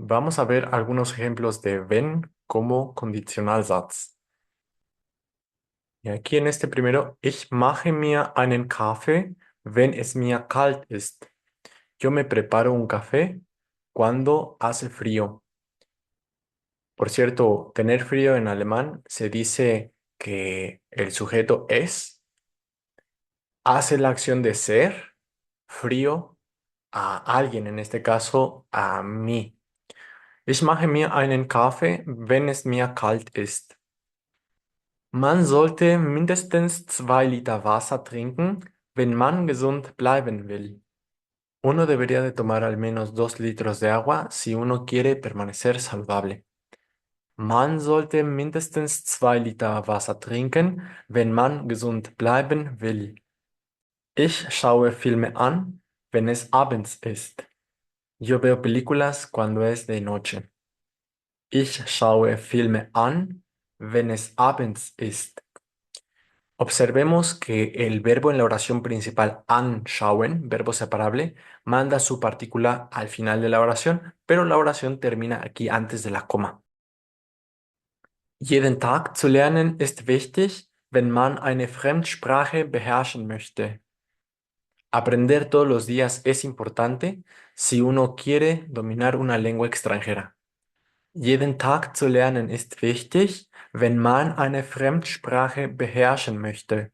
Vamos a ver algunos ejemplos de wenn como Konditionalsatz. Y aquí en este primero, ich mache mir einen Kaffee, wenn es mir kalt ist. Yo me preparo un café cuando hace frío. Por cierto, tener frío en alemán se dice que el sujeto es, hace la acción de ser frío a alguien, en este caso a mí. Ich mache mir einen Kaffee, wenn es mir kalt ist. Man sollte mindestens 2 Liter Wasser trinken, wenn man gesund bleiben will. Uno debería de tomar al menos 2 litros de agua si uno quiere permanecer saludable. Man sollte mindestens 2 Liter Wasser trinken, wenn man gesund bleiben will. Ich schaue Filme an, wenn es abends ist. Yo veo películas cuando es de noche. Ich schaue Filme an, wenn es abends ist. Observemos que el verbo en la oración principal anschauen, verbo separable, manda su partícula al final de la oración, pero la oración termina aquí antes de la coma. Jeden Tag zu lernen ist wichtig, wenn man eine Fremdsprache beherrschen möchte. Aprender todos los días es importante si uno quiere dominar una lengua extranjera. Jeden Tag zu lernen ist wichtig, wenn man eine Fremdsprache beherrschen möchte.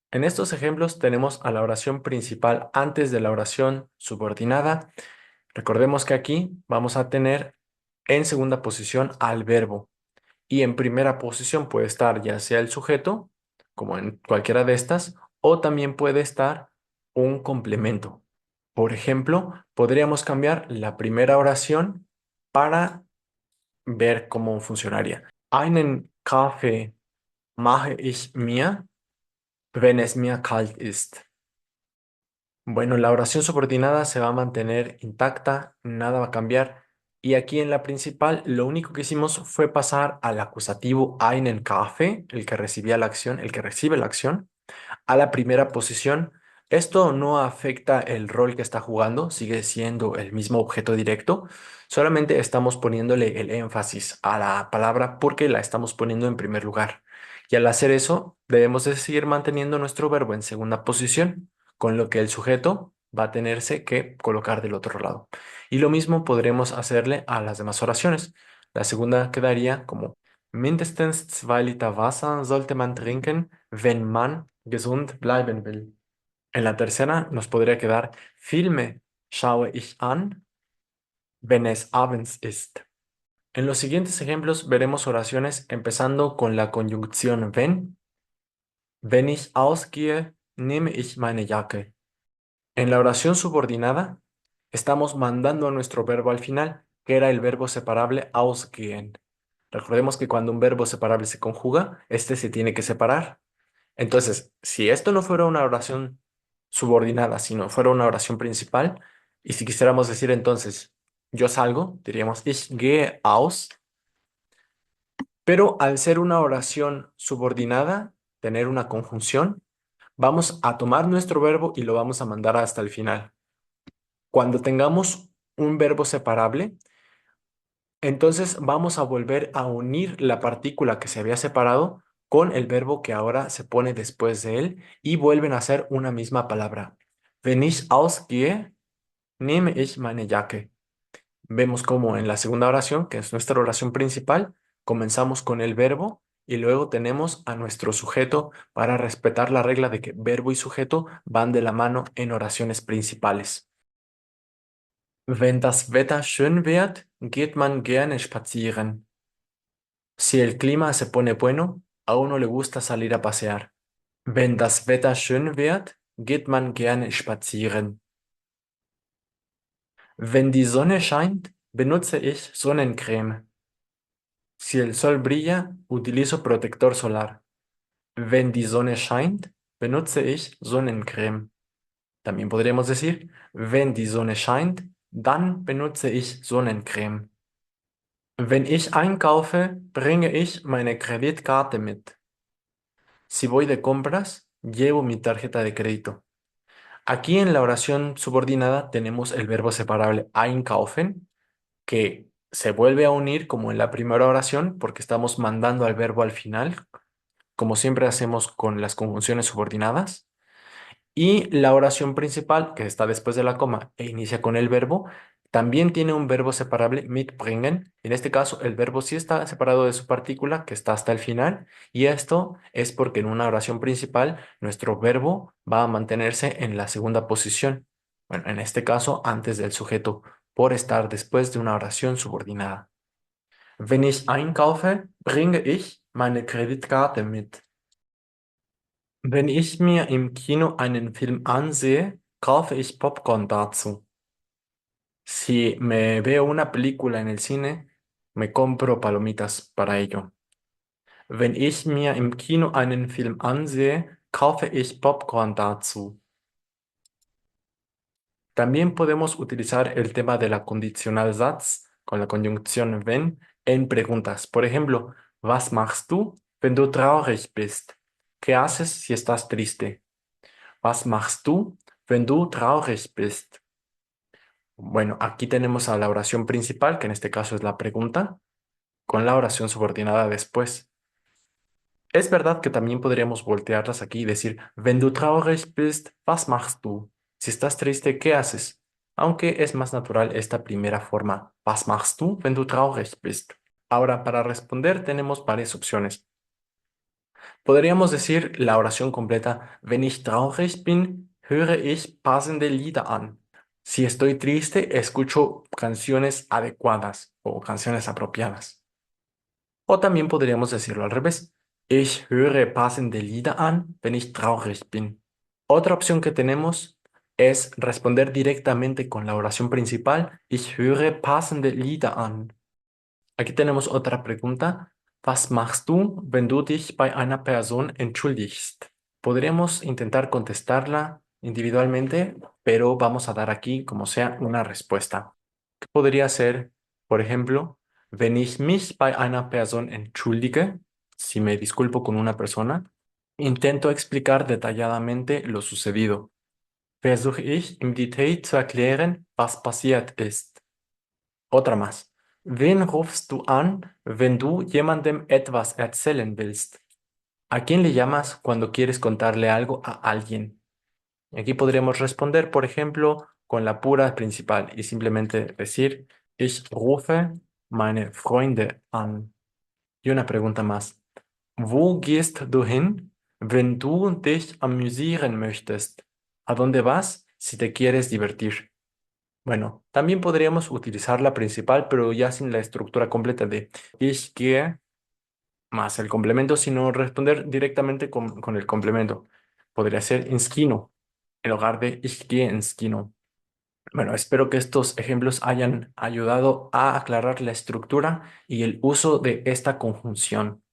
En estos ejemplos tenemos a la oración principal antes de la oración subordinada. Recordemos que aquí vamos a tener en segunda posición al verbo y en primera posición puede estar ya sea el sujeto, como en cualquiera de estas, o también puede estar un complemento. Por ejemplo, podríamos cambiar la primera oración para ver cómo funcionaría. Einen Kaffee mache ich mir, wenn es mir kalt ist. Bueno, la oración subordinada se va a mantener intacta, nada va a cambiar. Y aquí en la principal, lo único que hicimos fue pasar al acusativo einen Kaffee, el que recibía la acción, el que recibe la acción, a la primera posición. Esto no afecta el rol que está jugando, sigue siendo el mismo objeto directo, solamente estamos poniéndole el énfasis a la palabra porque la estamos poniendo en primer lugar. Y al hacer eso, debemos de seguir manteniendo nuestro verbo en segunda posición, con lo que el sujeto va a tenerse que colocar del otro lado. Y lo mismo podremos hacerle a las demás oraciones. La segunda quedaría como mindestens 2 Liter Wasser sollte man trinken, wenn man gesund bleiben will. En la tercera nos podría quedar Filme schaue ich an, wenn es abends ist. En los siguientes ejemplos veremos oraciones empezando con la conjunción wenn. Wenn ich ausgehe, nehme ich meine Jacke. En la oración subordinada estamos mandando a nuestro verbo al final, que era el verbo separable ausgehen. Recordemos que cuando un verbo separable se conjuga, este se tiene que separar. Entonces, si esto no fuera una oración subordinada, sino fuera una oración principal, y si quisiéramos decir entonces, yo salgo, diríamos ich gehe aus, pero al ser una oración subordinada, tener una conjunción, vamos a tomar nuestro verbo y lo vamos a mandar hasta el final. Cuando tengamos un verbo separable, entonces vamos a volver a unir la partícula que se había separado con el verbo que ahora se pone después de él y vuelven a ser una misma palabra. Wenn ich ausgehe, nehme ich meine Jacke. Vemos como en la segunda oración, que es nuestra oración principal, comenzamos con el verbo y luego tenemos a nuestro sujeto para respetar la regla de que verbo y sujeto van de la mano en oraciones principales. Wenn das Wetter schön wird, geht man gerne spazieren. Si el clima se pone bueno, a uno le gusta salir a pasear. Wenn das Wetter schön wird, geht man gerne spazieren. Wenn die Sonne scheint, benutze ich Sonnencreme. Si el sol brilla, utilizo protector solar. Wenn die Sonne scheint, benutze ich Sonnencreme. También podríamos decir, wenn die Sonne scheint, dann benutze ich Sonnencreme. Wenn ich einkaufe, bringe ich meine Kreditkarte mit. Si voy de compras, llevo mi tarjeta de crédito. Aquí en la oración subordinada tenemos el verbo separable einkaufen que se vuelve a unir como en la primera oración porque estamos mandando al verbo al final, como siempre hacemos con las conjunciones subordinadas. Y la oración principal, que está después de la coma e inicia con el verbo, también tiene un verbo separable, mitbringen. En este caso, el verbo sí está separado de su partícula, que está hasta el final, y esto es porque en una oración principal nuestro verbo va a mantenerse en la segunda posición. Bueno, en este caso, antes del sujeto, por estar después de una oración subordinada. Wenn ich einkaufe, bringe ich meine Kreditkarte mit. Wenn ich mir im Kino einen Film ansehe, kaufe ich Popcorn dazu. Si me veo una película en el cine, me compro palomitas para ello. Wenn ich mir im Kino einen Film ansehe, kaufe ich Popcorn dazu. También podemos utilizar el tema de la Conditionalsatz con la conjunción wenn en preguntas. Por ejemplo, was machst du, wenn du traurig bist? ¿Qué haces si estás triste? Was machst du, wenn du traurig bist? Bueno, aquí tenemos a la oración principal, que en este caso es la pregunta, con la oración subordinada después. Es verdad que también podríamos voltearlas aquí y decir, wenn du traurig bist, was machst du? Si estás triste, ¿qué haces? Aunque es más natural esta primera forma, was machst du, wenn du traurig bist? Ahora, para responder tenemos varias opciones. Podríamos decir la oración completa, wenn ich traurig bin, höre ich passende Lieder an. Si estoy triste, escucho canciones adecuadas o canciones apropiadas. O también podríamos decirlo al revés. Ich höre passende Lieder an, wenn ich traurig bin. Otra opción que tenemos es responder directamente con la oración principal. Ich höre passende Lieder an. Aquí tenemos otra pregunta. Was machst du, wenn du dich bei einer Person entschuldigst? Podríamos intentar contestarla individualmente, pero vamos a dar aquí, como sea, una respuesta. ¿Qué podría ser, por ejemplo, wenn ich mich bei einer Person entschuldige? Si me disculpo con una persona, intento explicar detalladamente lo sucedido. Versuche ich im Detail zu erklären, was passiert ist. Otra más. Wen rufst du an, wenn du jemandem etwas erzählen willst? ¿A quién le llamas cuando quieres contarle algo a alguien? Y aquí podríamos responder, por ejemplo, con la pura principal y simplemente decir, ich rufe meine Freunde an. Y una pregunta más. Wo gehst du hin, wenn du dich amüsieren möchtest? ¿A dónde vas si te quieres divertir? Bueno, también podríamos utilizar la principal, pero ya sin la estructura completa de ich gehe más el complemento, sino responder directamente con el complemento. Podría ser ins Kino en lugar de ich gehe ins Kino. Bueno, espero que estos ejemplos hayan ayudado a aclarar la estructura y el uso de esta conjunción.